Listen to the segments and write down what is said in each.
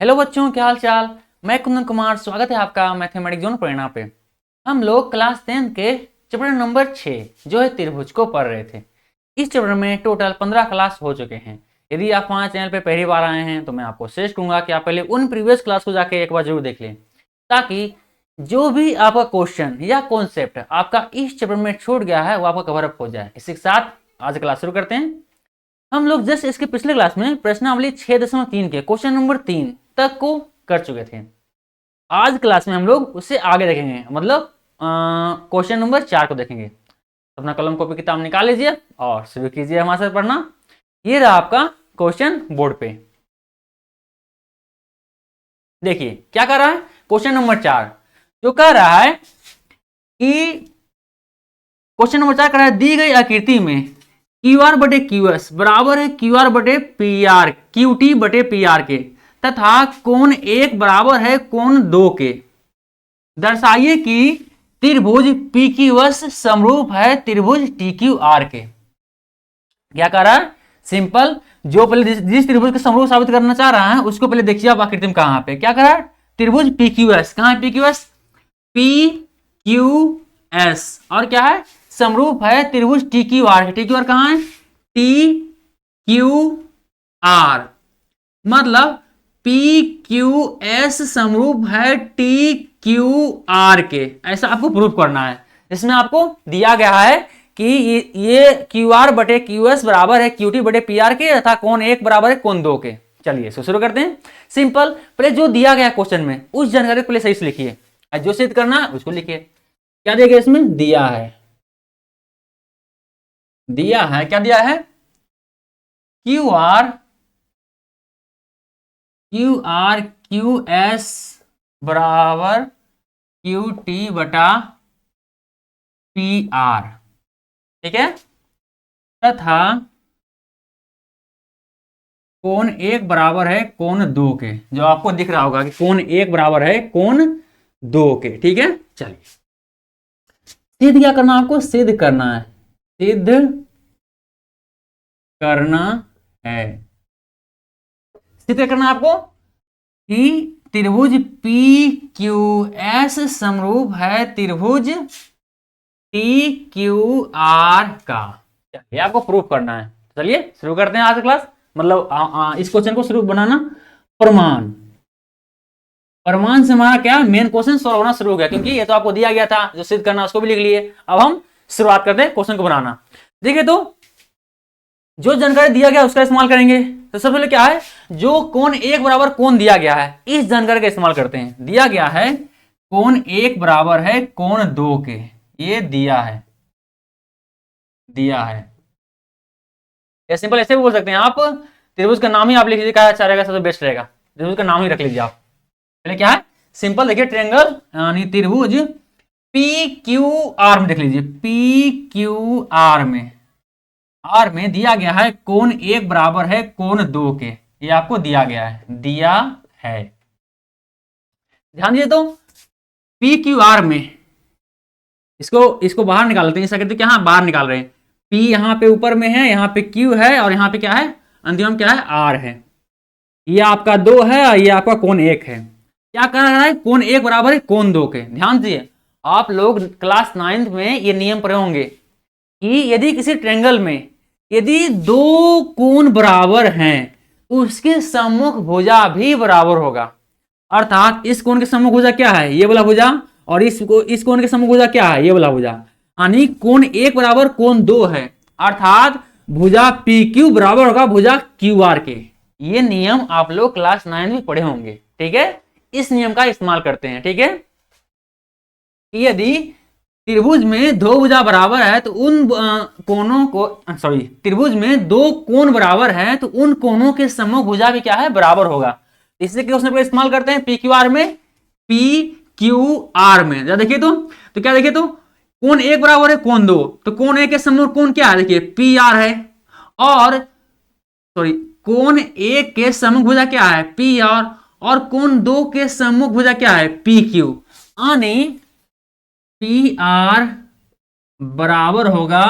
Hello बच्चों, क्या हाल चाल। मैं कुंदन कुमार, स्वागत है आपका मैथमेटिक्स जोन प्रेरणा पे। हम लोग क्लास 10 के चैप्टर नंबर 6 जो है त्रिभुज को पढ़ रहे थे। इस चैप्टर में टोटल 15 क्लास हो चुके हैं। यदि आप हमारे चैनल पे पहली बार आए हैं तो मैं आपको सजेस्ट करूंगा कि आप पहले उन प्रीवियस क्लास को जाके एक बार जरूर देख लें, ताकि जो भी आपका क्वेश्चन या कॉन्सेप्ट आपका इस चैप्टर में छूट गया है वो आपका कवर अप हो जाए। इसी के साथ आज क्लास शुरू करते हैं। हम लोग जस्ट इसके पिछले क्लास में प्रश्नावली 6.3 के क्वेश्चन नंबर 3 तक को कर चुके थे। आज क्लास में हम लोग उससे आगे देखेंगे, मतलब क्वेश्चन नंबर 4 को देखेंगे। अपना कलम कॉपी किताब निकाल लीजिए और शुरू कीजिए हमारे साथ पढ़ना। ये रहा आपका क्वेश्चन बोर्ड पे। देखिए क्या कर रहा है क्वेश्चन नंबर 4, जो कह रहा है कि क्वेश्चन नंबर 4 कह रहा है दी गई आकृति में क्यू आर बटे क्यू एस बराबर है क्यू आर बटे पी आर, क्यू टी बटे पी आर के, तथा कोण 1 बराबर है कोण 2 के। दर्शाइए कि त्रिभुज पी क्यू एस समरूप है त्रिभुज टी क्यू आर के। क्या कह रहा है? सिंपल, जो पहले जिस त्रिभुज के समरूप साबित करना चाह रहा है उसको पहले देखिए आप आकृति में कहां पे। क्या कह रहा है? त्रिभुज पी क्यू एस, कहां है P Q S? P Q S, और क्या है? समरूप है त्रिभुज टी क्यू आर के। टी क्यू आर कहां है? टी क्यू आर, मतलब पी क्यू एस समरूप है टी क्यू आर के। ऐसा आपको प्रूफ करना है। इसमें आपको दिया गया है कि ये क्यू आर बटे क्यू एस बराबर है क्यू टी बटे पी आर के, तथा कोण 1 बराबर है कोण 2 के। चलिए शुरू करते हैं। सिंपल, पहले जो दिया गया क्वेश्चन में उस जानकारी को पहले सही से लिखिए, जो सिद्ध करना है उसको लिखिए। क्या दिया गया इसमें? दिया है क्या दिया है? क्यू आर क्यू एस बराबर क्यू टी बटा पी आर, ठीक है, तथा कोण 1 बराबर है कोण 2 के। जो आपको दिख रहा होगा कि कोण 1 बराबर है कोण 2 के, ठीक है। चलिए सिद्ध क्या करना है आपको? सिद्ध करना है, सिद्ध करना है। सिद्ध क्या करना है आपको? कि त्रिभुज पी क्यू एस समरूप है त्रिभुज टी क्यू आर का। ये आपको प्रूफ करना है। चलिए शुरू करते हैं आज क्लास, मतलब इस क्वेश्चन को शुरू बनाना। प्रमाण से हमारा क्या मेन क्वेश्चन सॉल्व होना शुरू हो गया, क्योंकि ये तो आपको दिया गया था, जो सिद्ध करना उसको भी लिख लिए। अब हम शुरुआत करते हैं क्वेश्चन को बनाना। देखिए तो जो जानकारी दिया गया उसका इस्तेमाल करेंगे। तो सबसे पहले क्या है, जो कोण 1 बराबर कोण दिया गया है इस जानकारी का इस्तेमाल करते हैं। दिया गया है कोण 1 बराबर है कोण 2 के, ये दिया है। सिंपल ऐसे भी बोल सकते हैं आप, त्रिभुज का नाम ही आप लिख लीजिए, क्या अच्छा रहेगा, सबसे बेस्ट रहेगा। त्रिभुज का नाम ही रख लीजिए आप। पहले क्या है? सिंपल देखिए, ट्रायंगल यानी त्रिभुज पी क्यू आर में देख लीजिए। पी क्यू आर में दिया गया है कोण 1 बराबर है कोण 2 के। ये आपको दिया गया है, ध्यान दीजिए। तो पी क्यू आर में इसको बाहर निकाल लेते हैं। ऐसा करते क्या बाहर निकाल रहे हैं। P यहाँ पे ऊपर में है, यहाँ पे Q है, और यहाँ पे क्या है? अंतिम में क्या है? R है। ये आपका 2 है और ये आपका कोण 1 है। क्या कर रहा है? कोण 1 बराबर है कोण 2 के। ध्यान दीजिए, आप लोग क्लास 9th में ये नियम पढ़े होंगे कि यदि किसी ट्रायंगल में यदि 2 कोण बराबर हैं उसके सम्मुख भुजा भी बराबर होगा। अर्थात इस कोण के सम्मुख भुजा क्या है? ये वाला भुजा, और इस कोण के सम्मुख भुजा क्या है? ये वाला भुजा। यानी कोण 1 बराबर कोण 2 है, अर्थात भुजा पी क्यू बराबर होगा भुजा क्यू आर के। ये नियम आप लोग क्लास 9 में पढ़े होंगे, ठीक है। इस नियम का इस्तेमाल करते हैं, ठीक है। यदि त्रिभुज में 2 भुजा बराबर है तो उन कोणों को त्रिभुज में 2 कोण बराबर है तो उन कोणों के सम्मुख भुजा भी क्या है? बराबर होगा। इसलिए उसने इस्तेमाल करते हैं पी क्यू आर में। पी क्यू आर में देखिए तो क्या देखिए तो कोण 1 बराबर है कोण 2, तो कोण 1 के सम्मुख कोण क्या है? देखिए पी आर है, और कोण 1 के सम्मुख भुजा क्या है? पी आर, और कोण 2 के सम्मुख भुजा क्या है? P Q. यानी पी आर बराबर होगा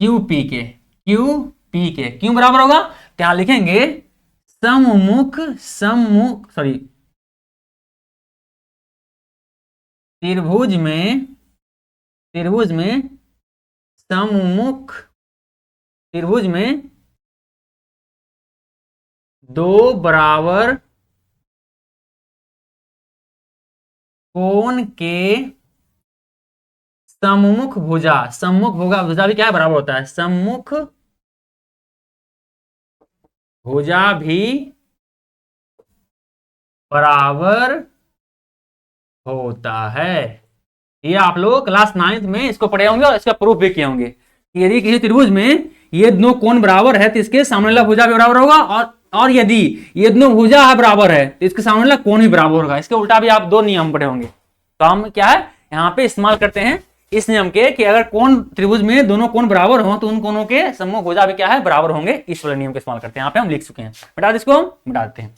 क्यू पी के। क्यू बराबर होगा, क्या लिखेंगे? सम्मुख सम्मुख सॉरी त्रिभुज में सम्मुख त्रिभुज में दो बराबर कोण के सम्मुख भुजा भी क्या है, बराबर होता है। सम्मुख भुजा भी बराबर होता है। ये आप लोग क्लास 9th में इसको पढ़े होंगे और इसका प्रूफ भी किए होंगे कि यदि किसी त्रिभुज में ये दोनों कोण बराबर है तो इसके सामने वाला भुजा भी बराबर होगा, और यदि ये दोनों भुजा है बराबर है तो इसके सामने वाला कोण भी बराबर होगा। इसके उल्टा भी आप दो नियम पढ़े होंगे। तो हम क्या है यहाँ पे इस्तेमाल करते हैं इस नियम के कि अगर कोण त्रिभुज में दोनों कोण बराबर हो तो उन कोणों के सम्मुख भुजा भी क्या है, बराबर होंगे। इस वाले नियम का इस्तेमाल करते हैं। यहाँ पे हम लिख चुके हैं, बता इसको हम बता देते हैं।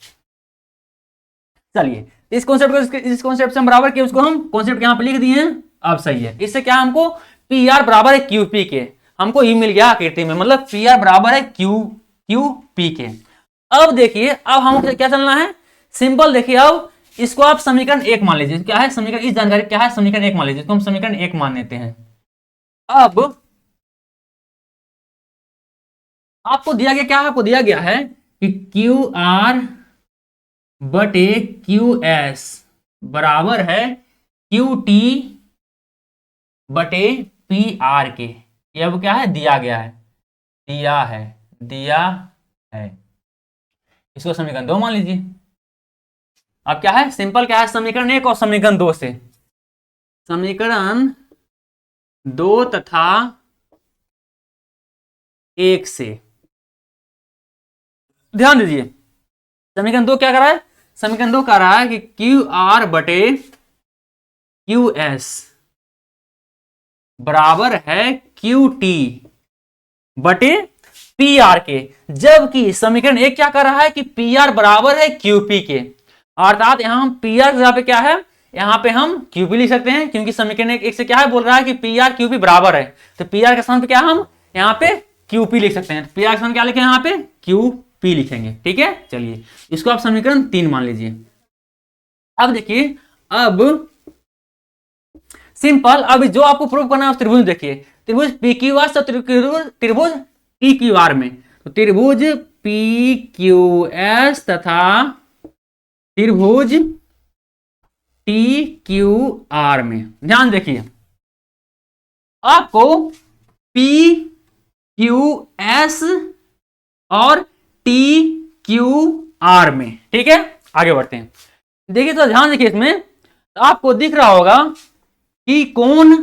चलिए इस कॉन्सेप्ट से हम बराबर किया, उसको हम कॉन्सेप्ट यहाँ पे लिख दिए हैं। अब सही है। इससे क्या हमको पी आर बराबर है क्यू पी के, हमको ये मिल गया आकृति में, मतलब पी आर बराबर है क्यू पी के। अब देखिए अब हमको क्या चलना है, सिंपल। देखिए अब इसको आप समीकरण 1 मान लीजिए। क्या है समीकरण, इस जानकारी क्या है, समीकरण 1 मान लीजिए। इसको हम समीकरण 1 मान लेते हैं। अब आपको दिया गया क्या है, आपको दिया गया है कि क्यू आर बटे क्यू एस बराबर है क्यू टी बटे पी आर के। ये अब क्या है, दिया गया है, दिया है। इसको समीकरण 2 मान लीजिए। अब क्या है, सिंपल क्या है, समीकरण 1 और समीकरण 2 से, समीकरण 2 तथा 1 से ध्यान दीजिए। समीकरण 2 क्या कर रहा है, समीकरण 2 कह रहा है कि क्यू आर बटे क्यू एस बराबर है क्यू टी बटे पी आर के, जबकि समीकरण 1 क्या कर रहा है कि पी आर बराबर है क्यू पी के। अर्थात यहां हम पी आर जगह पे क्या है, यहां पे हम क्यू पी लिख सकते हैं, क्योंकि समीकरण 1 से क्या है, बोल रहा है कि पी आर क्यू पी बराबर है। तो पी आर के स्थान पे क्या हम यहाँ पे क्यू पी लिख सकते हैं। पी आर के स्थान क्या लिखें, यहाँ पे क्यू पी लिखेंगे। ठीक है, चलिए इसको आप समीकरण 3 मान लीजिए। अब देखिए, अब सिंपल, अब जो आपको प्रूव करना है उस त्रिभुज देखिए, त्रिभुज पी क्यू आर से त्रिभुज पी क्यू आर में, तो त्रिभुज पी क्यू एस तथा त्रिभुज टी क्यू आर में ध्यान देखिए, आपको पी क्यू एस और टी क्यू आर में, ठीक है, आगे बढ़ते हैं। देखिए तो ध्यान देखिए, इसमें तो आपको दिख रहा होगा कि कोण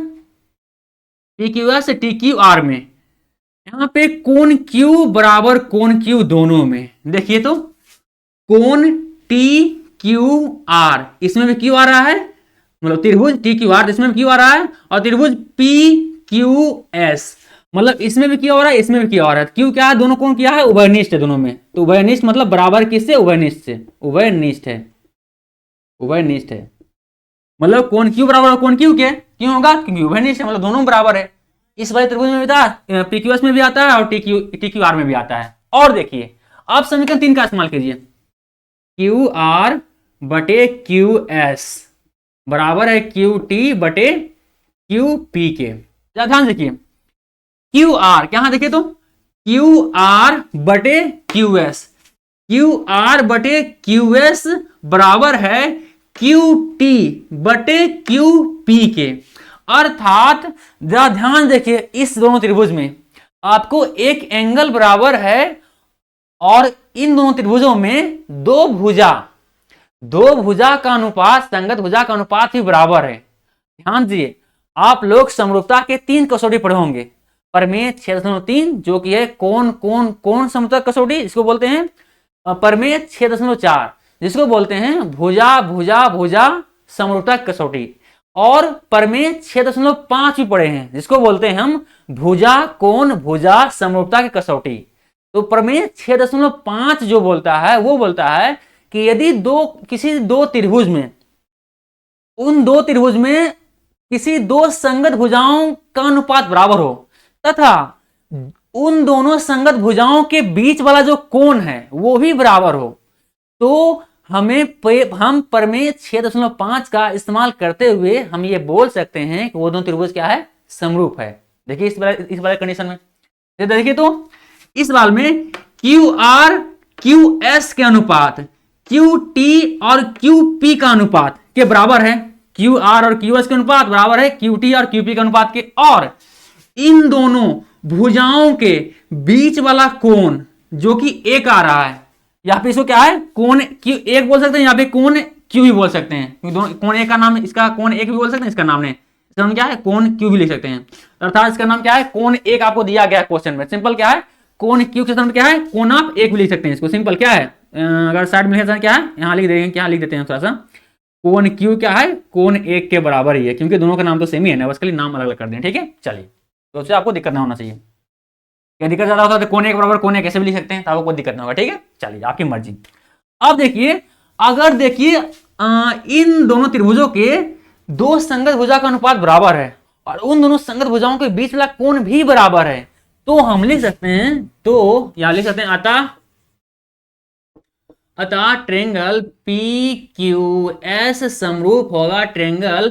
P Q S T Q R में, यहां पे कोण क्यू बराबर कोण क्यू दोनों में, देखिए तो कोण टी क्यू आर, इसमें भी क्यू आ रहा है, मतलब त्रिभुज टी क्यू आर इसमें भी क्यू आ रहा है, और त्रिभुज पी क्यू एस मतलब इसमें भी क्यू आ रहा है, इसमें भी क्यू आ रहा है। क्यू क्या है, दोनों कोण क्या है, उभयनिष्ठ है दोनों में। तो उभयनिष्ठ मतलब बराबर किससे, उभयनिष्ठ से, उभयनिष्ठ है मतलब कोण क्यू बराबर कोण क्यू के, क्यों होगा, क्योंकि उभयनिष्ठ है, मतलब दोनों बराबर है। इस वाले त्रिभुज में भी था, पी क्यू एस में भी आता है और टी क्यू आर में भी आता है। और देखिए आप समीकरण 3 का इस्तेमाल कीजिए, क्यू आर बटे क्यू एस बराबर है क्यू टी बटे क्यू पी के। ध्यान देखिए, क्यू आर यहां देखिए तो क्यू आर बटे क्यू एस बराबर है क्यू टी बटे क्यू पी के। अर्थात ध्यान देखिए, इस दोनों त्रिभुज में आपको एक एंगल बराबर है और इन दोनों त्रिभुजों में दो भुजा का अनुपात, संगत भुजा का अनुपात भी बराबर है। ध्यान दीजिए, आप लोग समरूपता के 3 कसौटी पढ़े होंगे, प्रमेय 6.3 जो कि है कोण समरूपता कसौटी, इसको बोलते हैं प्रमेय 6.4 जिसको बोलते हैं भुजा समरूपता कसौटी, और प्रमेय 6.5 भी पढ़े हैं जिसको बोलते हैं हम भुजा समरूपता की कसौटी। तो प्रमेय 6.5 जो बोलता है वो बोलता है कि यदि किसी दो त्रिभुज में, उन दो त्रिभुज में किसी दो संगत भुजाओं का अनुपात बराबर हो तथा उन दोनों संगत भुजाओं के बीच वाला जो कोण है वो भी बराबर हो, तो हम प्रमेय 6.5 का इस्तेमाल करते हुए हम ये बोल सकते हैं कि वो दोनों त्रिभुज क्या है, समरूप है। देखिए इस वाले कंडीशन में देखिए, तो इस वाल में क्यू आर क्यू एस के अनुपात क्यू टी और क्यू पी का अनुपात के बराबर है। क्यू आर और क्यू एस के अनुपात बराबर है क्यू टी और क्यू पी के अनुपात के, और इन दोनों भुजाओं के बीच वाला कोण जो कि एक आ रहा है, यहाँ पे इसको क्या है, कोण क्यू एक बोल सकते हैं, यहाँ पे कोण क्यू भी बोल सकते हैं, क्योंकि दोनों कोण एक का नाम, इसका कोण एक भी बोल सकते हैं, इसका नाम क्या है, कोण क्यू भी लिख सकते हैं। अर्थात इसका नाम क्या है, कोण एक आपको दिया गया क्वेश्चन में। सिंपल क्या है, कोण क्यू के साथ क्या है, कोण आप एक भी लिख सकते हैं इसको। सिंपल क्या है, अगर साइड में लिखा क्या है, यहाँ लिख देंगे, क्या लिख देते हैं थोड़ा सा, कोण क्यू क्या है, कोण एक के बराबर ही है, क्योंकि दोनों का नाम तो सेम ही है ना, बस खाली नाम अलग अलग कर दें। ठीक है, चलिए, तो उससे आपको दिक्कत ना होना चाहिए। क्या दिक्कत ज्यादा होता है तो कोण एक बराबर कोण एक कैसे भी लिख सकते हैं, तो आपको कोई दिक्कत ना होगा। ठीक है, चलिए, आपकी मर्जी। अब देखिए, अगर देखिए इन दोनों त्रिभुजों के दो संगत भुजा का अनुपात बराबर है और उन दोनों संगत भुजाओं के बीच वाला कोण भी बराबर है, तो हम लिख सकते हैं, तो यहां लिख सकते हैं, अतः ट्रेंगल पी क्यू एस समरूप होगा ट्रेंगल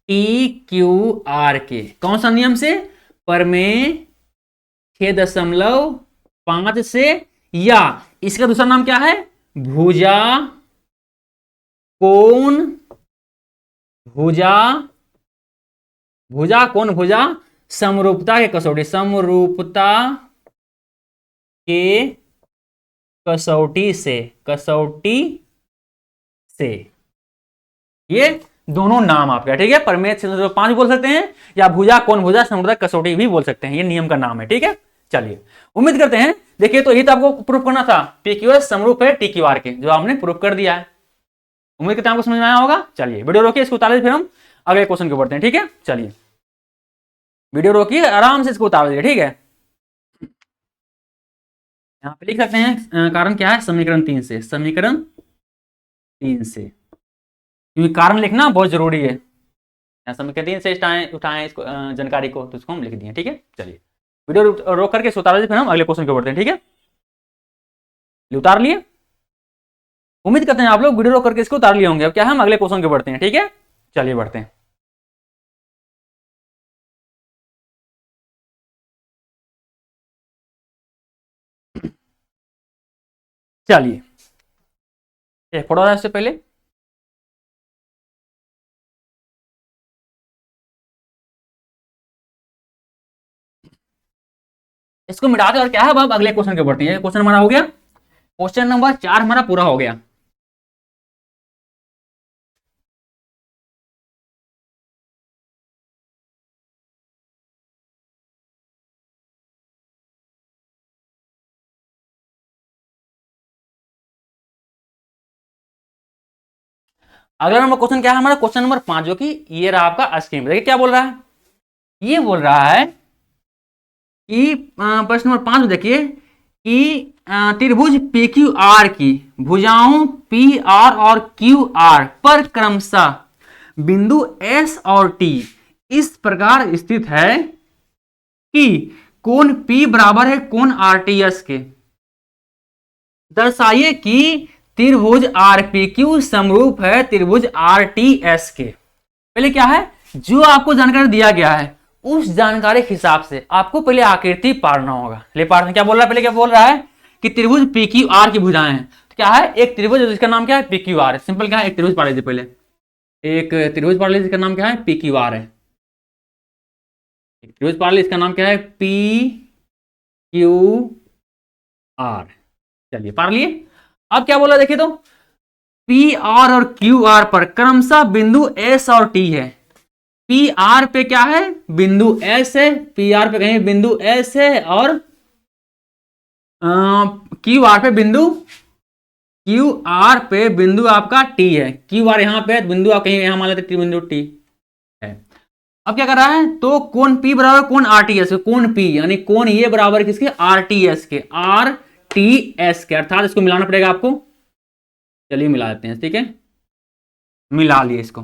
टी क्यू आर के। कौन सा नियम से, प्रमेय 6.5 से, या इसका दूसरा नाम क्या है, भुजा कोण भुजा समरूपता के कसौटी, समरूपता के कसौटी से ये दोनों नाम आपका। ठीक है, प्रमेय 6.5 बोल सकते हैं, या भुजा कोण भुजा समरूपता कसौटी भी बोल सकते हैं, ये नियम का नाम है। ठीक है, चलिए, उम्मीद करते हैं, देखिए, तो ये तो आपको प्रूफ करना था, पी क्यू एस समरूप है टी क्यू आर के, जो आपने प्रूफ कर दिया है। उम्मीद करते हैं आपको समझ में आया होगा। चलिए, वीडियो रोकिए, इसको उतार, फिर हम अगले क्वेश्चन को बढ़ते हैं। ठीक है, चलिए, वीडियो रोकिए, आराम से इसको उतार दीजिए। ठीक है, यहां पे लिख सकते हैं कारण क्या है, समीकरण 3 से, क्योंकि कारण लिखना बहुत जरूरी है। समीकरण 3 से उठाएं इसको जानकारी को, तो इसको हम लिख दिए। ठीक है, चलिए, वीडियो रोक करके उतार दीजिए, फिर हम अगले क्वेश्चन को बढ़ते हैं। ठीक है, उतार लिए, उम्मीद करते हैं आप लोग वीडियो रोक करके इसको उतार लिए होंगे। अब क्या है, हम अगले क्वेश्चन को बढ़ते हैं। ठीक है, चलिए, बढ़ते हैं। चलिए, एक फोटो इससे पहले, इसको मिटाते और क्या है, अब अगले क्वेश्चन के बढ़ते हैं। क्वेश्चन हमारा हो गया, क्वेश्चन नंबर 4 हमारा पूरा हो गया। अगला नंबर क्वेश्चन क्या है हमारा, क्वेश्चन नंबर 5, जो कि ये रहा आपका स्कीम। देखिए क्या बोल रहा है, ये बोल रहा है कि प्रश्न नंबर 5 में देखिए कि त्रिभुज पी क्यू आर की भुजाओं पी आर और क्यू आर पर क्रमशः बिंदु एस और टी इस प्रकार स्थित है कि कोण P बराबर है कोण आर टी एस के। दर्शाइए कि त्रिभुज आर पी क्यू समरूप है त्रिभुज आर टी एस के। पहले क्या है, जो आपको जानकारी दिया गया है उस जानकारी के हिसाब से आपको पहले आकृति पारना होगा। पहले पारना क्या बोल रहा है, पहले क्या बोल रहा है कि त्रिभुज पी क्यू आर की भुजाएं हैं। तो क्या है, एक त्रिभुज जिसका नाम क्या है, पी क्यू आर। सिंपल क्या है, एक त्रिभुज पार लीजिए, पहले एक त्रिभुज पार लीजिए, जिसका नाम क्या है, पी क्यू आर है। एक त्रिभुज पार लीजिए, इसका नाम क्या है, पी क्यू आर। चलिए, पार लिए। अब क्या बोला देखिए, तो पी आर और क्यू आर पर क्रमशः बिंदु एस और टी है। पी आर पे क्या है, बिंदु एस है, पी आर पे कहीं बिंदु एस है, और क्यू आर पे बिंदु आपका टी है। क्यू आर यहां पे बिंदु आप कहीं यहां मान लेते बिंदु टी है। अब क्या कर रहा है, तो कोण P बराबर कोण आर टी एस, कोण P यानी कोण ये बराबर किसके, आर टी एस के, आर टी एस के। अर्थात इसको मिलाना पड़ेगा आपको। चलिए मिला देते हैं, ठीक है, मिला लिए इसको।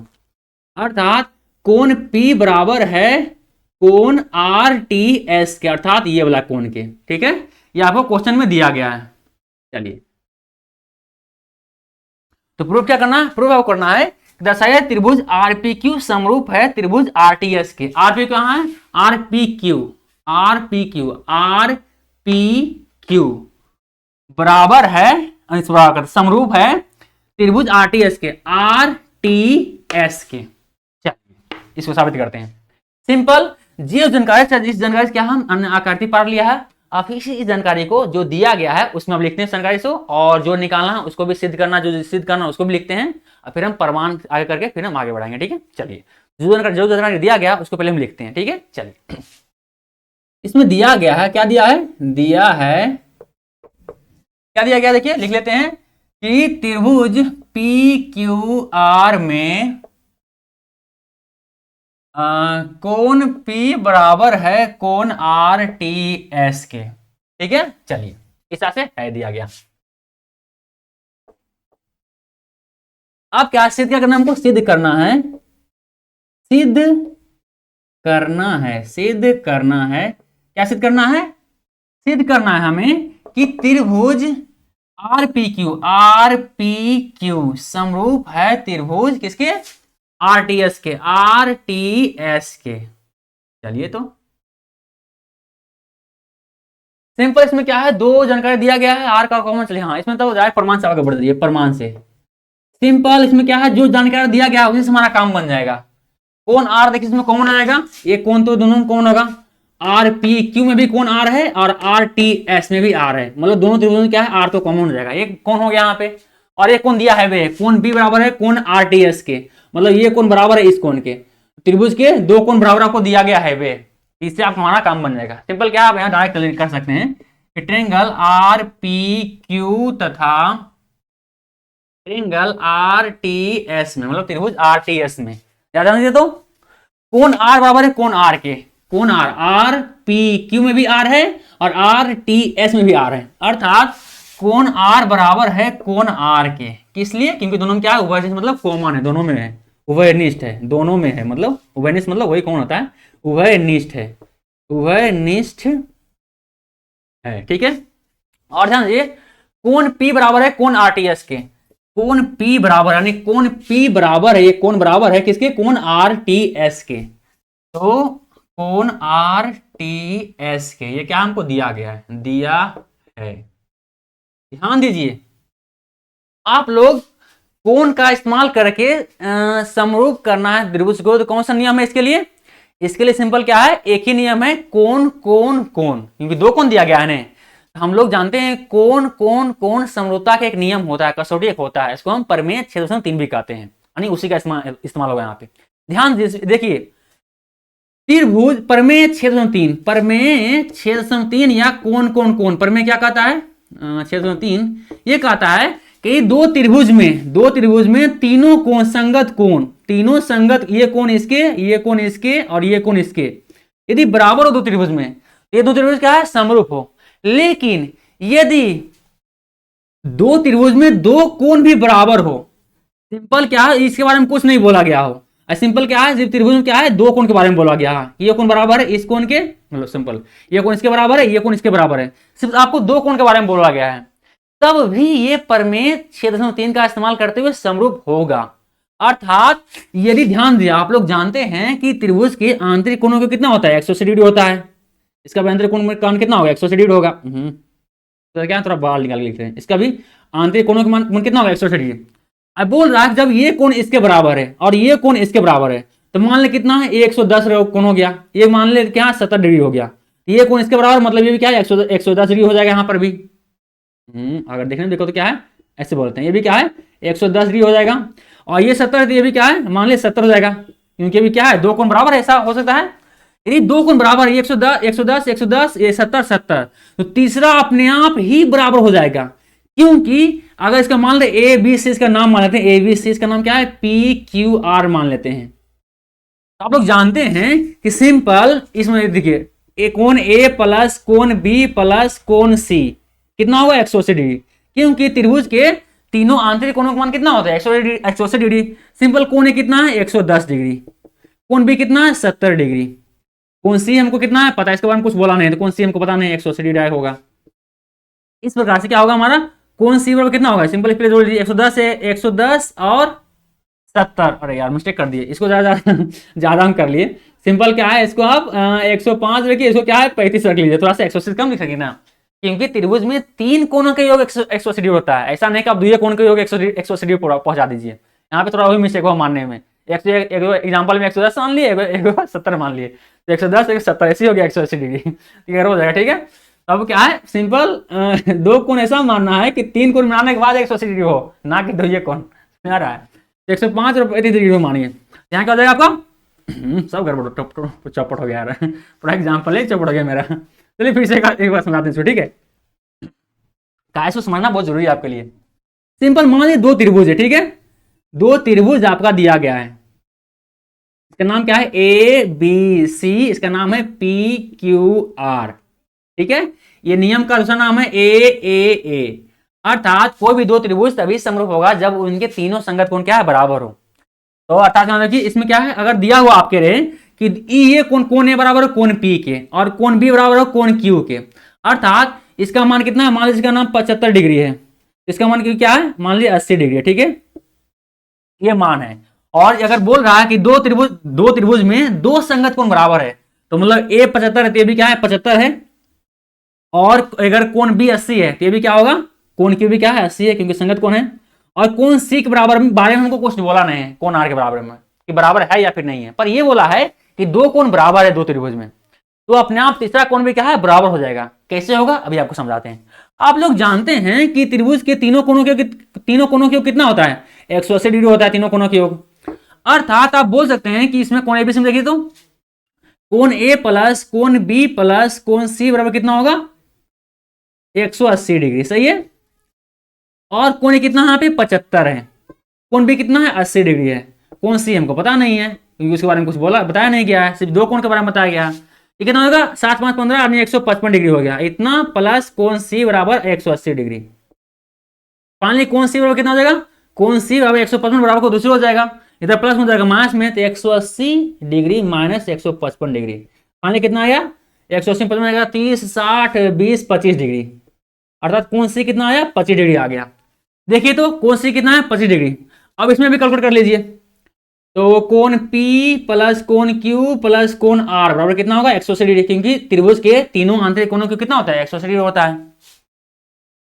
अर्थात कोण P बराबर है कोण आर टी एस के, अर्थात ये वाला कोण के। ठीक है, ये आपको क्वेश्चन में दिया गया है। चलिए, तो प्रूफ क्या करना है? प्रूफ आपको करना है, दर्शाया त्रिभुज आरपीक्यू समरूप है त्रिभुज आरटीएस के। आरपी कहाँ है? आरपीक्यू, आरपीक्यू, आरपीक्यू बराबर है, समरूप है त्रिभुज आरटीएस के, आरटीएस के। चलिए इसको साबित करते हैं। सिंपल, जी जानकारी, इस जानकारी से क्या हम आकृति पार लिया है। अब इस जानकारी को जो दिया गया है उसमें हम लिखते हैं जानकारी से, और जो निकालना है उसको भी सिद्ध करना, जो सिद्ध करना उसको भी लिखते हैं, और फिर हम प्रमाण आगे करके फिर हम आगे बढ़ाएंगे। ठीक है, चलिए जो जानकारी दिया गया उसको पहले हम लिखते हैं। ठीक है, चलिए इसमें दिया गया है, क्या दिया है? दिया है, क्या दिया गया देखिए, लिख लेते हैं कि त्रिभुज पी क्यू आर में कोण P बराबर है कोण आर टी एस के। ठीक है, चलिए इस तरह से है दिया गया। अब क्या सिद्ध क्या करना है? हमको सिद्ध करना है, सिद्ध करना है, सिद्ध करना है। क्या सिद्ध करना है? सिद्ध करना है हमें कि त्रिभुज आर पी क्यू समरूप है त्रिभुज किसके? आरटीएस के, आरटीएस के। चलिए, तो सिंपल, इसमें क्या है? दो जानकारी दिया गया है, आर का कॉमन। चलिए हाँ, इसमें तो जाए प्रमाण से आगे बढ़ जाइए, प्रमाण से। सिंपल, इसमें क्या है? जो जानकारी दिया गया है उसी से हमारा काम बन जाएगा। कौन आर, देखिए इसमें कॉमन आएगा, ये कौन तो दोनों में कौन होगा? आर पी क्यू में भी कौन आर है और आर टी एस में भी आर है, मतलब दोनों त्रिभुजों में क्या है? आर तो कॉमन हो जाएगा। एक कौन हो गया यहाँ पे, और एक कौन दिया है वे कौन बी बराबर है कौन आर टी एस के, मतलब ये कौन बराबर है इस कौन के। त्रिभुज के दो कौन बराबर आपको दिया गया है वे, इससे आप हमारा काम बन जाएगा। सिंपल, क्या आप यहाँ डायरेक्ट कर सकते हैं कि ट्रायंगल आर पी क्यू तथा ट्रायंगल आर टी एस में, मतलब त्रिभुज आर टी एस में, याद आने तो कौन आर बराबर है कौन आर के, कौन आर, आर पी क्यू में भी आर है और आर टी एस में भी आर है, अर्थात कौन आर बराबर है कौन आर के। किस लिए? क्योंकि दोनों में क्या है? उभयनिष्ठ, मतलब कॉमन है, दोनों में है, उभयनिष्ठ है, दोनों में है, मतलब उभयनिष्ठ मतलब वही कौन होता है? उभयनिष्ठ है, उभयनिष्ठ है। ठीक है, और ध्यान दीजिए कौन P बराबर है कौन आरटीएस के, कौन P बराबर यानी कौन P बराबर है, ये कौन बराबर है किसके? कौन आरटीएस के। तो कौन आरटीएस के, ये क्या हमको दिया गया है? दिया है। ध्यान दीजिए, आप लोग कोण का इस्तेमाल करके समरूप करना है त्रिभुज को, तो कौन सा नियम है इसके लिए? इसके लिए सिंपल क्या है? एक ही नियम है, कोण कोण कोण, क्योंकि दो कोण दिया गया है ना। हम लोग जानते हैं कोण कोण कोण समरूपता का एक नियम होता है, कसौटी एक होता है, इसको हम प्रमेय 6.3 भी कहते हैं, यानी उसी का इस्तेमाल होगा यहाँ पे। ध्यान देखिए, त्रिभुज प्रमेय 6.3, प्रमेय 6.3 या कोण कोण कोण, प्रमेय क्या कहता है? 6.3 ये कहता है कि दो त्रिभुज में तीनों कोण संगत कोण, तीनों संगत, ये कोण इसके, ये कोण इसके और ये कोण इसके, यदि बराबर हो दो त्रिभुज में, ये दो त्रिभुज क्या है? समरूप हो। लेकिन यदि दो त्रिभुज में दो कोण भी बराबर हो, सिंपल क्या है? इसके बारे में कुछ नहीं बोला गया हो, सिंपल क्या है? त्रिभुज में क्या है? दो कोण के बारे में बोला गया है, ये कोण बराबर है इस कोण के, मतलब सिंपल ये कोण इसके बराबर है, ये कोण इसके बराबर है, सिर्फ आपको दो कोण के बारे में बोला गया है, तब भी ये प्रमेय 6.3 का इस्तेमाल करते हुए समरूप होगा। अर्थात यदि ध्यान दिया, आप लोग जानते हैं कि त्रिभुज के आंतरिक कोणों का कितना होता है? 180 डिग्री होता है। इसका भी आंतरिक कोण कितना होगा? 180 डिग्री होगा। तो क्या थोड़ा बाहर निकाल के लिखते हैं, इसका भी आंतरिक कोणों का मान कितना होगा? 180 डिग्री। अब बोल रहा है जब ये कोण इसके बराबर है और ये कोण इसके बराबर है, तो मान ले कितना है? 110 कोण हो गया, ये मान ले क्या 70 डिग्री हो गया, ये कोण इसके बराबर, मतलब ये भी क्या है? 110 डिग्री हो जाएगा यहाँ पर भी। अगर देखने देखो तो क्या है? ऐसे बोलते हैं, ये भी क्या है? 110 डिग्री हो जाएगा, और ये 70, ये भी क्या है? मान ले 70 हो जाएगा, क्योंकि भी क्या है? दो कोण बराबर है, ऐसा हो सकता है। यदि दो कोण बराबर है, 110 110 110, ये 70 70, तो तीसरा अपने आप ही बराबर हो जाएगा, क्योंकि अगर इसका मान ले ए बी सी, इसका नाम मान लेते हैं, ए बी सी, इसका नाम क्या है? पी क्यू आर मान लेते हैं। तो आप लोग जानते हैं कि सिंपल इसमें देखिए, ए कोण ए प्लस कोण बी प्लस कोण सी कितना होगा? 180 डिग्री, क्योंकि त्रिभुज के तीनों आंतरिक कोणों का मान कितना होता है? 180 डिग्री। सिंपल कोण ए कितना है? 110 डिग्री, कोण बी कितना है? 70 डिग्री। कोण सी हमको कितना है पता है, इसके बारे में कुछ बोला नहीं, तो कोण सी हमको पता नहीं 180 डिग्री होगा। इस प्रकार से क्या होगा हमारा कोण सी बराबर कितना होगा, सिंपल इसके लिए जोड़ लीजिए 110 है, 110 और 70। अरे यार मिस्टेक कर दिए, इसको ज्यादा ज्यादा हम कर लिए। सिंपल क्या है, इसको आप 105 रखिए, इसको क्या है 35 रख लीजिए, थोड़ा सा 180 कम लिख सकिए ना, क्योंकि त्रिभुज में 3 कोणों का योग 180 डिग्री होता है। ऐसा नहीं कि आप दुइये कोण का योग 180 डिग्री पहुंचा दीजिए, यहाँ पे थोड़ा वही मिस्टेक हुआ मानने में। एग्जाम्पल में 110 मान लिए, 70 मान लिए, तो 110 170 ऐसी हो गया 180 डिग्री, क्लियर हो जाएगा। ठीक है, अब क्या है सिंपल दो कोण ऐसा मानना है कि 3 कोण बनाने के बाद 180 डिग्री हो, ना कि दुइये कोण। आ रहा है 105 और 35 डिग्री मानिए, यहाँ क्या हो जाएगा आपका सब गड़बड़ चौपट हो गया यार, पूरा एग्जाम्पल है चौपट हो गया मेरा। चलिए फिर से एक बार समझाते हैं इसको, ठीक है, काय को समझना बहुत जरूरी है आपके लिए। सिंपल मान लीजिए दो त्रिभुज है, ठीक है, दो त्रिभुज आपका दिया गया है, इसका नाम क्या है ए बी सी, इसका नाम है पी क्यू आर, ठीक है, ये नियम का दूसरा नाम है ए। अर्थात कोई भी दो त्रिभुज तभी समरूप होगा जब उनके तीनों संगत कोण क्या है बराबर हो। तो अर्थात ध्यान रखिए, इसमें क्या है, अगर दिया हुआ आपके रहे कि ये कोण ए बराबर हो कोण पी के, और कोण बी बराबर हो कोण क्यू के, अर्थात इसका मान कितना है, मान लीजिए इसका नाम 75 डिग्री है, इसका मान क्यू क्या है, मान लीजिए 80 डिग्री है, ठीक है, ये मान है। और अगर बोल रहा है कि दो त्रिभुज में दो संगत कोण बराबर है, तो मतलब ए 75 है तो ये भी क्या है 75 है, और अगर कोण बी 80 है तो ये भी क्या होगा, कोण क्यू भी क्या है 80 है, क्योंकि संगत कोण है। और कोण सी के बराबर में बारे में हमको कुछ बोला नहीं है, कोण आर के बराबर में कि बराबर है या फिर नहीं है, पर ये बोला है कि दो कोण बराबर है दो त्रिभुज में, तो अपने आप तीसरा कोण भी क्या है बराबर हो जाएगा। कैसे होगा अभी आपको समझाते हैं। आप लोग जानते हैं कि त्रिभुज के तीनों कोणों के योग कितना होता है, 180 डिग्री होता है तीनों कोणों के योग। अर्थात आप बोल सकते हैं कि इसमें कोण एबीसी में देखिए तो कोण ए प्लस कोण बी प्लस कोण सी बराबर कितना होगा 180 डिग्री, सही है। और कोण ए कितना यहाँ पे 75 है, कोण बी कितना है 80 डिग्री है, कोण सी हमको पता नहीं है क्योंकि उसके बारे में कुछ बोला बताया नहीं गया है, सिर्फ दो कोण के बारे में बताया गया है। ये कितना होगा 7 5 15 यानी 155 डिग्री हो गया, इतना प्लस कोण सी बराबर 180 डिग्री। फाइनली कोण सी बराबर कितना हो जाएगा, कोण सी बराबर 155 बराबर को दूसरी हो जाएगा, इधर प्लस हो जाएगा माइनस में, तो 180 डिग्री माइनस 155 डिग्री, फाइनली कितना आया 180 55 आएगा 30 60 20 25 डिग्री, अर्थात कोण सी कितना आया 25 डिग्री आ गया। देखिए तो कोण सी कितना है 25 डिग्री। अब इसमें भी कैलकुलेट कर लीजिए, तो कोण P प्लस कोण Q प्लस कोण R बराबर कितना होगा 180 डिग्री, क्योंकि त्रिभुज के तीनों आंतरिक कोणों कितना होता है 180 डिग्री होता है।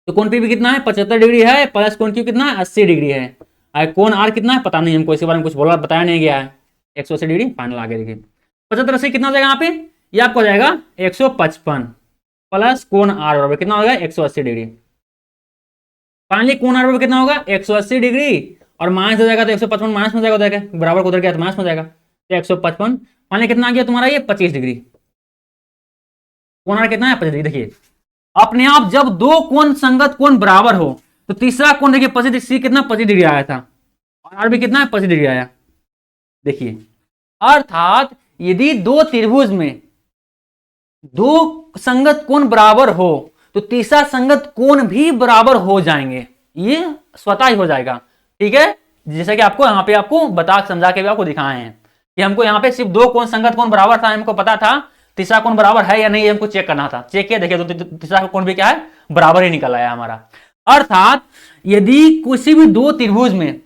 तो कोण P भी कितना है 75 डिग्री है, प्लस कोण Q कितना है 80 डिग्री है, और कोण R कितना है पता नहीं हमको, इसके बारे में कुछ बोला बताया नहीं गया है, 180 डिग्री फाइनल आगे देखिए 75 से कितना हो जाएगा यहाँ पे, ये आपको हो जाएगा 155 प्लस कोण R बराबर कितना होगा 180 डिग्री। फाइनली कोण R बराबर कितना होगा 180 डिग्री, और माइनस हो जाएगा तो 155 माइनस में जाएगा, बराबर को उधर गया तो माइनस में जाएगा, तो 155 फाइनली कितना आ गया तुम्हारा ये 25 डिग्री। कोण R कितना है 25 डिग्री। देखिए अपने आप जब दो कोण संगत कोण बराबर हो तो तीसरा कोण देखिए 25 डिग्री, सी कितना 25 डिग्री आया था, और आर भी कितना है 25 डिग्री आया। देखिए अर्थात यदि दो त्रिभुज में दो संगत कोण बराबर हो तो तीसरा संगत कोण भी बराबर हो जाएंगे, ये स्वतः ही हो जाएगा, ठीक है। जैसे कि आपको यहाँ पे आपको बता समझा के भी आपको दिखाए हैं कि हमको यहाँ पे सिर्फ दो कोण संगत कोण बराबर था, हमको पता था तीसरा कोण बराबर है या नहीं हमको चेक करना था, चेक किया देखिए तो तीसरा कोण भी क्या है बराबर ही निकल आया हमारा। अर्थात यदि किसी भी दो त्रिभुज में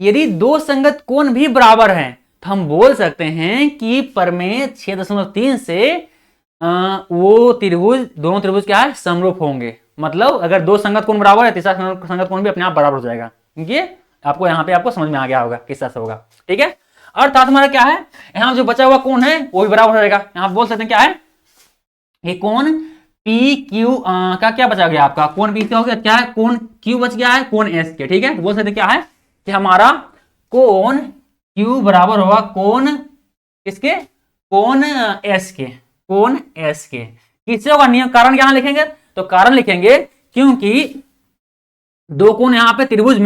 यदि दो संगत कोण भी बराबर हैं तो हम बोल सकते हैं कि प्रमेय 6.3 से वो त्रिभुज दोनों त्रिभुज क्या है समरूप होंगे। मतलब अगर दो संगत कोण बराबर है तीसरा संगत कोण भी अपने आप बराबर हो जाएगा, ये आपको यहाँ पे आपको समझ में आ गया होगा किस तरह से होगा, ठीक है। अर्थात हमारा क्या है यहाँ जो बचा हुआ कोण है वो भी बराबर हो जाएगा। यहाँ बोल सकते हैं क्या है ये कोण पी क्यू का क्या बचा गया आपका, कोण पी क्या हो गया, क्या है कोण क्यू बच गया है कोण एस के, ठीक है। तो बोल सकते क्या है कि हमारा कोण क्यू बराबर होगा कोण किसके, कोण एस के, कोण एस के। किससे होगा नियम, कारण यहां लिखेंगे तो कारण लिखेंगे क्योंकि दो कोण यहां पे त्रिभुज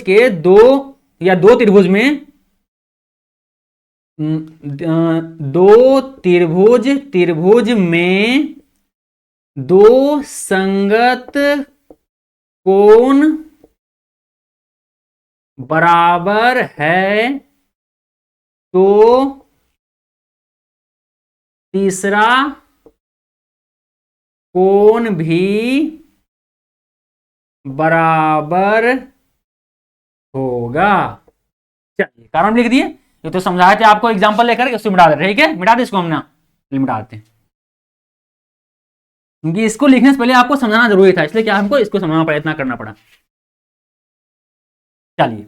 के दो या दो त्रिभुज में दो त्रिभुज में दो संगत कोण बराबर है तो तीसरा कोण भी बराबर होगा। चलिए कारण लिख दिए, ये तो समझाए थे आपको एग्जांपल लेकर के, उसको मिटा दे, ठीक है, मिटा दे इसको, हमने मिटा देते हैं, क्योंकि इसको लिखने से पहले आपको समझाना जरूरी था, इसलिए क्या हमको इसको समझना पड़ा, इतना करना पड़ा। चलिए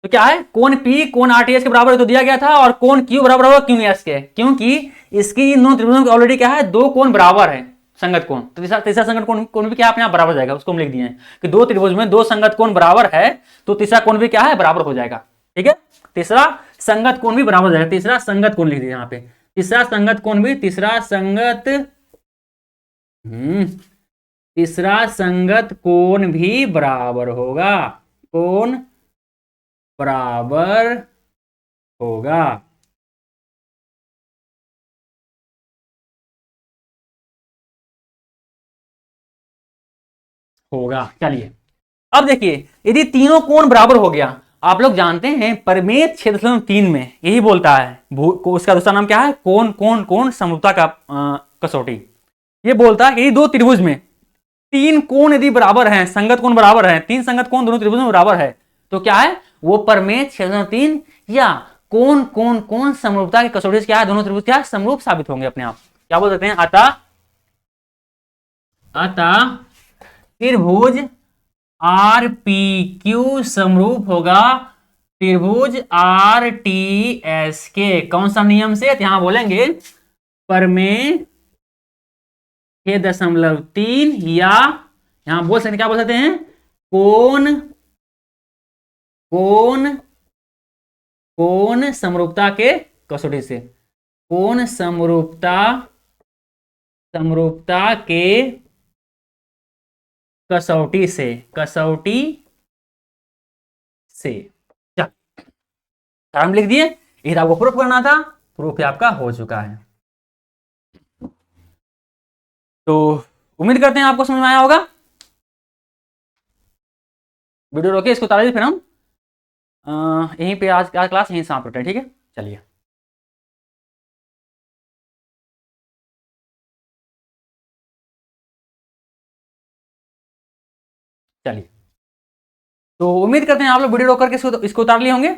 तो क्या है, कोण P कोण RTS के बराबर तो दिया गया था, और कोण Q बराबर होगा क्यों एस के, क्योंकि इसकी इन दोनों त्रिभुजों के ऑलरेडी क्या है, दो कोण बराबर है, संगत कोण, तो तीसरा संगत कोण भी क्या अपने आप बराबर जाएगा, उसको हम लिख दिए हैं कि दो त्रिभुज में दो संगत कोण बराबर है, तो तीसरा कोण भी क्या है, बराबर हो जाएगा, ठीक है, तीसरा संगत कोण भी बराबर हो जाएगा, तीसरा संगत कोण लिख दिए यहाँ पे, तीसरा संगत कोण भी, तीसरा संगत कोण भी बराबर होगा, कोण बराबर होगा। चलिए अब देखिए, यदि तीनों कोण बराबर हो गया, आप लोग जानते हैं परिमेय क्षेत्रफल 3 में यही बोलता है, उसका दूसरा नाम क्या है, कोण कोण कोण समरूपता का कसौटी, ये बोलता है कि यदि दो त्रिभुज में तीन कोण यदि बराबर हैं, संगत कोण बराबर हैं, तीन संगत कोण दोनों त्रिभुज में बराबर है, तो क्या है, वो परिमेय क्षेत्रफल 3 या कोण कोण कोण समरूपता की कसौटी से क्या है, दोनों त्रिभुज क्या समरूप साबित होंगे अपने आप, क्या बोल सकते हैं, अतः त्रिभुज आर पी क्यू समरूप होगा त्रिभुज आर टी एस के, कौन सा नियम से, यहां बोलेंगे परिमेय 6.3, या यहां बोल सकते, क्या बोल सकते हैं, कोण कोण कोण समरूपता के कसौटी से, कोण समरूपता के कसौटी से हम लिख दिए, ये आपको प्रूफ करना था, प्रूफ आपका हो चुका है। तो उम्मीद करते हैं आपको समझ में आया होगा, वीडियो रोके, इसको उतार फिर हम यहीं पे आज क्लास यहीं समाप्त करते हैं, ठीक है, चलिए। तो उम्मीद करते हैं आप लोग वीडियो रोक करके इसको उतार लिए होंगे।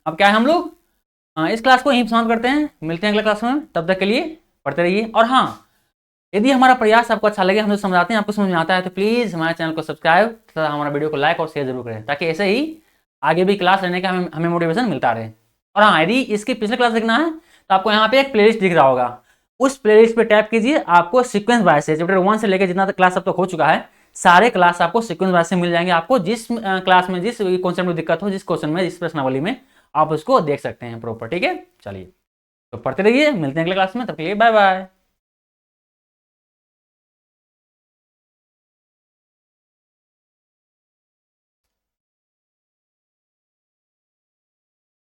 अब क्या है, हम लोग इस क्लास को यहीं समाप्त करते हैं, मिलते हैं अगले क्लास में, तब तक के लिए पढ़ते रहिए। और हाँ, यदि हमारा प्रयास आपको अच्छा लगे, हम लोग समझाते हैं, आपको समझ में आता है, तो प्लीज़ हमारे चैनल को सब्सक्राइब तथा हमारा वीडियो को लाइक और शेयर जरूर करें, ताकि ऐसे ही आगे भी क्लास लेने का हमें मोटिवेशन मिलता रहे। और हाँ, यदि इसकी पिछले क्लास देखना है तो आपको यहाँ पे एक प्लेलिस्ट दिख रहा होगा, उस प्लेलिस्ट पे टैप कीजिए, आपको सीक्वेंस वाइज से चैप्टर 1 से लेकर जितना तक क्लास अब तक हो चुका है, सारे क्लास आपको सीक्वेंस वाइज से मिल जाएंगे। आपको जिस क्लास में जिस कॉन्सेप्ट में दिक्कत हो, जिस क्वेश्चन में, जिस प्रश्नावली में, आप उसको देख सकते हैं प्रॉपर, ठीक है। चलिए तो पढ़ते रहिए, मिलते हैं अगले क्लास में, तब के लिए बाय बाय।